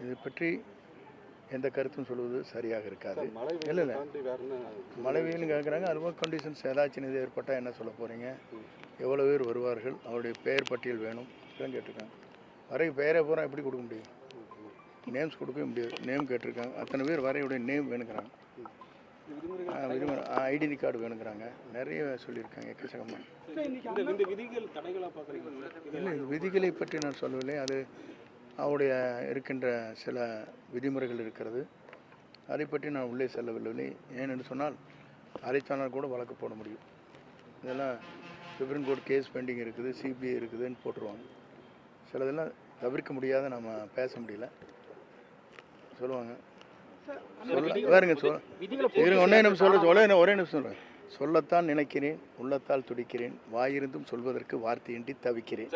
இது பற்றி எந்த கருத்தும் சொல்வது சரியாக இருக்காது. இல்லை மழை வெயில்னு கேட்குறாங்க. அதுபோல் கண்டிஷன்ஸ் ஏதாச்சும் இது ஏற்பட்டால் என்ன சொல்ல போகிறீங்க, எவ்வளோ பேர் வருவார்கள், அவருடைய பெயர் பட்டியல் வேணும் இதெல்லாம் கேட்டிருக்காங்க. வரைக்கும் பெயரை பூரா எப்படி கொடுக்க முடியும், நேம்ஸ் கொடுக்கவே முடியாது. நேம் கேட்டிருக்காங்க. அத்தனை பேர் வரையுடைய நேம் வேணுங்கிறாங்க, ஐடென்டி கார்டு வேணுங்கிறாங்க, நிறைய சொல்லியிருக்காங்க எக்கச்சக்கமாக. இல்லை விதிகளை பற்றி நான் சொல்லவில்லை. அது அவருடைய இருக்கின்ற சில விதிமுறைகள் இருக்கிறது, அதை பற்றி நான் உள்ளே செல்லவில்லை. ஏனென்று சொன்னால் அதை சொன்னால் கூட வழக்கு போட முடியும். இதெல்லாம் சுப்ரீம் கோர்ட் கேஸ் பெண்டிங் இருக்குது, சிபிஐ இருக்குதுன்னு போட்டுருவாங்க. சிலதெல்லாம் தவிர்க்க முடியாத நம்ம பேச முடியல சொல்லுவாங்க. வேறுங்க ஒரே நிமிஷம் சொல்கிறேன். சொல்லத்தான் நினைக்கிறேன், உள்ளத்தால் துடிக்கிறேன், வாயிருந்தும் சொல்வதற்கு வார்த்தையின்றி தவிக்கிறேன்.